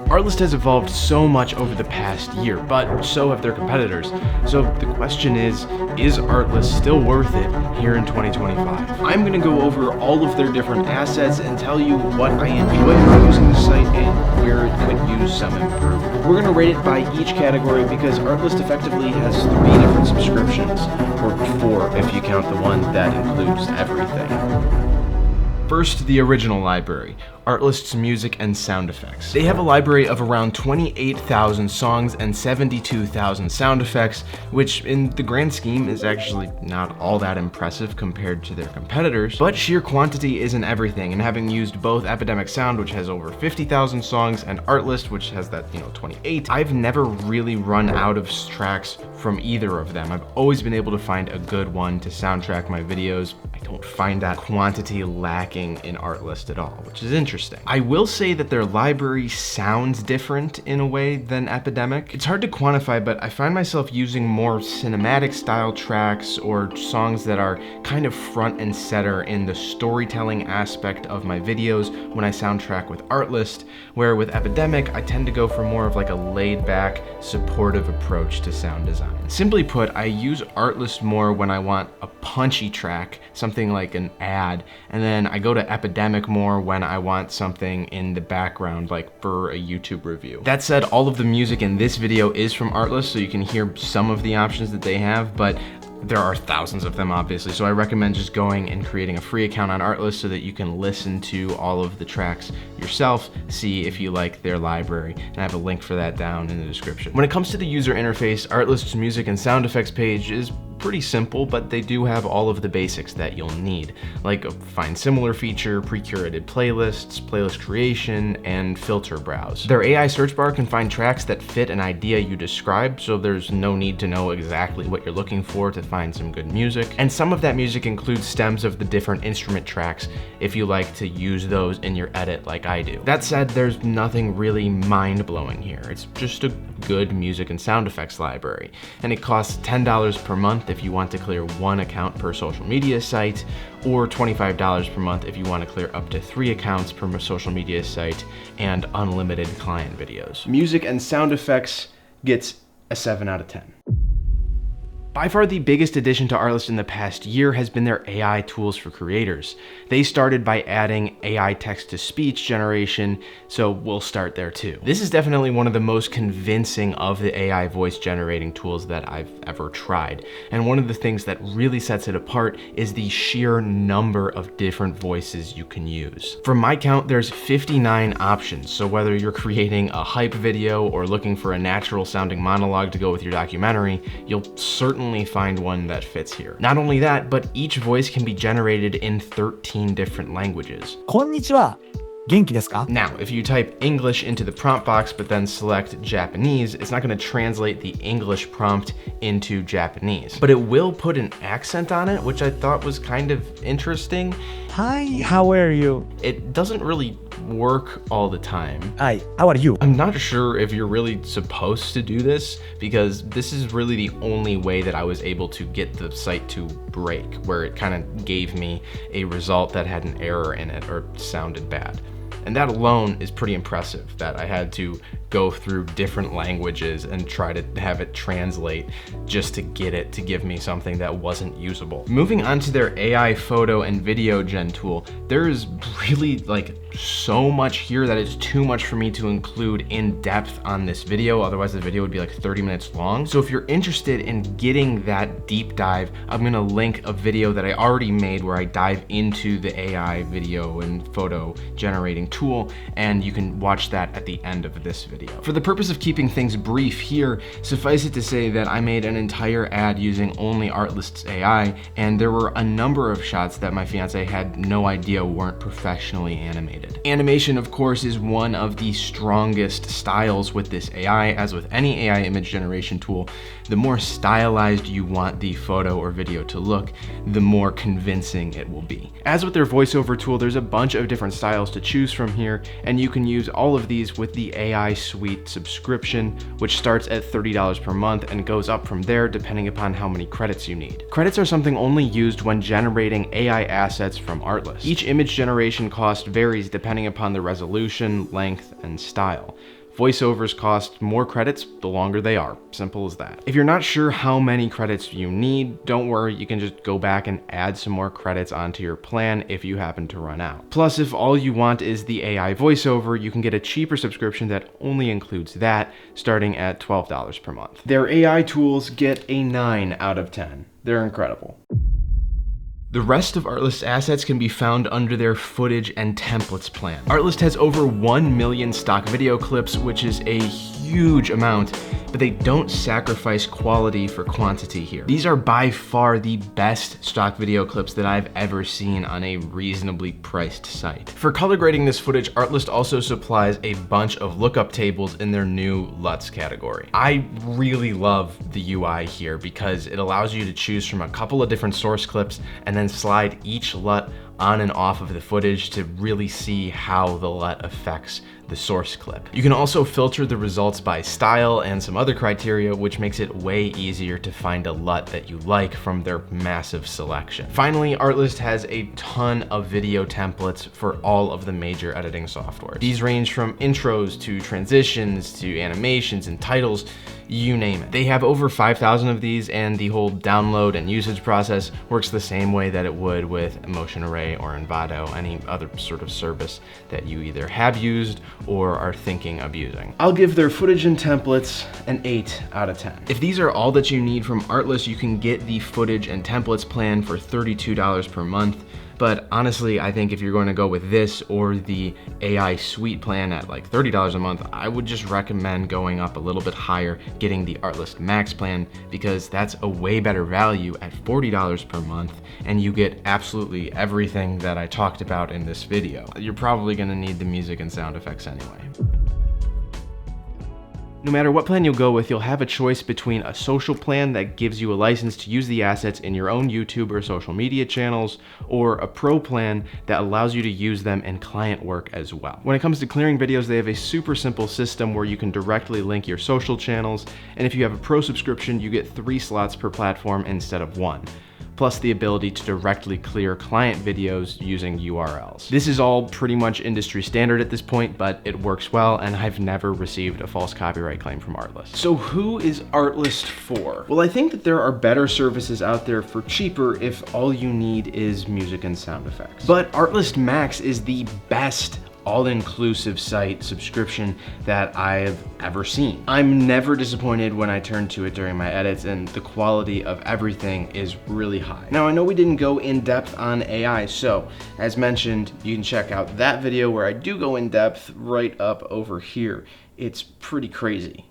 Artlist has evolved so much over the past year, but so have their competitors. So the question is Artlist still worth it here in 2025? I'm going to go over all of their different assets and tell you what I enjoy about using the site and where it could use some improvement. We're going to rate it by each category because Artlist effectively has 3 different subscriptions, or 4 if you count the one that includes everything. First, the original library, Artlist's music and sound effects. They have a library of around 28,000 songs and 72,000 sound effects, which in the grand scheme is actually not all that impressive compared to their competitors, but sheer quantity isn't everything, and having used both Epidemic Sound, which has over 50,000 songs, and Artlist, which has that, 28, I've never really run out of tracks from either of them. I've always been able to find a good one to soundtrack my videos. I don't find that quantity lacking in Artlist at all, which is interesting. I will say that their library sounds different in a way than Epidemic. It's hard to quantify, but I find myself using more cinematic style tracks or songs that are kind of front and center in the storytelling aspect of my videos when I soundtrack with Artlist, where with Epidemic, I tend to go for more of like a laid back, supportive approach to sound design. Simply put, I use Artlist more when I want a punchy track, something like an ad, and then I go to Epidemic more when I want something in the background, like for a YouTube review. That said, all of the music in this video is from Artlist, so you can hear some of the options that they have, but there are thousands of them, obviously, so I recommend just going and creating a free account on Artlist so that you can listen to all of the tracks yourself, see if you like their library, and I have a link for that down in the description. When it comes to the user interface, Artlist's music and sound effects page is pretty simple, but they do have all of the basics that you'll need, like a find similar feature, pre-curated playlists, playlist creation, and filter browse. Their AI search bar can find tracks that fit an idea you described, so there's no need to know exactly what you're looking for to find some good music. And some of that music includes stems of the different instrument tracks if you like to use those in your edit like I do. That said, there's nothing really mind-blowing here. It's just a good music and sound effects library, and it costs $10 per month if you want to clear 1 account per social media site, or $25 per month if you want to clear up to 3 accounts per social media site and unlimited client videos. Music and sound effects gets a 7 out of 10. By far the biggest addition to Artlist in the past year has been their AI tools for creators. They started by adding AI text-to-speech generation, so we'll start there too. This is definitely one of the most convincing of the AI voice generating tools that I've ever tried. And one of the things that really sets it apart is the sheer number of different voices you can use. From my count, there's 59 options, so whether you're creating a hype video or looking for a natural sounding monologue to go with your documentary, you'll certainly find one that fits here. Not only that, but each voice can be generated in 13 different languages. こんにちは。元気ですか? Now, if you type English into the prompt box but then select Japanese, it's not going to translate the English prompt into Japanese. But it will put an accent on it, which I thought was kind of interesting. Hi, how are you? It doesn't really work all the time. Hi, how are you? I'm not sure if you're really supposed to do this, because this is really the only way that I was able to get the site to break, where it kind of gave me a result that had an error in it or sounded bad. And that alone is pretty impressive, that I had to go through different languages and try to have it translate just to get it to give me something that wasn't usable. Moving on to their AI photo and video gen tool, there is really so much here that it's too much for me to include in depth on this video, otherwise the video would be like 30 minutes long. So if you're interested in getting that deep dive, I'm gonna link a video that I already made where I dive into the AI video and photo generating tool, and you can watch that at the end of this video. For the purpose of keeping things brief here, suffice it to say that I made an entire ad using only Artlist's AI, and there were a number of shots that my fiance had no idea weren't professionally animated. Animation, of course, is one of the strongest styles with this AI. As with any AI image generation tool, the more stylized you want the photo or video to look, the more convincing it will be. As with their voiceover tool, there's a bunch of different styles to choose from here, and you can use all of these with the AI Suite subscription, which starts at $30 per month and goes up from there depending upon how many credits you need. Credits are something only used when generating AI assets from Artlist. Each image generation cost varies depending upon the resolution, length, and style. Voiceovers cost more credits the longer they are. Simple as that. If you're not sure how many credits you need, don't worry, you can just go back and add some more credits onto your plan if you happen to run out. Plus, if all you want is the AI voiceover, you can get a cheaper subscription that only includes that, starting at $12 per month. Their AI tools get a 9 out of 10. They're incredible. The rest of Artlist's assets can be found under their footage and templates plan. Artlist has over 1 million stock video clips, which is a huge amount, but they don't sacrifice quality for quantity here. These are by far the best stock video clips that I've ever seen on a reasonably priced site. For color grading this footage, Artlist also supplies a bunch of lookup tables in their new LUTs category. I really love the UI here because it allows you to choose from a couple of different source clips and then slide each LUT on and off of the footage to really see how the LUT affects the source clip. You can also filter the results by style and some other criteria, which makes it way easier to find a LUT that you like from their massive selection. Finally, Artlist has a ton of video templates for all of the major editing software. These range from intros to transitions to animations and titles, you name it. They have over 5,000 of these, and the whole download and usage process works the same way that it would with Emotion Array or Envato, any other sort of service that you either have used or are thinking of using. I'll give their footage and templates an 8 out of 10. If these are all that you need from Artlist, you can get the footage and templates plan for $32 per month. But honestly, I think if you're going to go with this or the AI suite plan at like $30 a month, I would just recommend going up a little bit higher, getting the Artlist Max plan, because that's a way better value at $40 per month, and you get absolutely everything that I talked about in this video. You're probably gonna need the music and sound effects anyway. No matter what plan you'll go with, you'll have a choice between a social plan that gives you a license to use the assets in your own YouTube or social media channels, or a pro plan that allows you to use them in client work as well. When it comes to clearing videos, they have a super simple system where you can directly link your social channels, and if you have a pro subscription, you get 3 slots per platform instead of 1. Plus the ability to directly clear client videos using URLs. This is all pretty much industry standard at this point, but it works well, and I've never received a false copyright claim from Artlist. So who is Artlist for? Well, I think that there are better services out there for cheaper if all you need is music and sound effects. But Artlist Max is the best all-inclusive site subscription that I've ever seen. I'm never disappointed when I turn to it during my edits, and the quality of everything is really high. Now, I know we didn't go in depth on AI, so as mentioned, you can check out that video where I do go in depth right up over here. It's pretty crazy.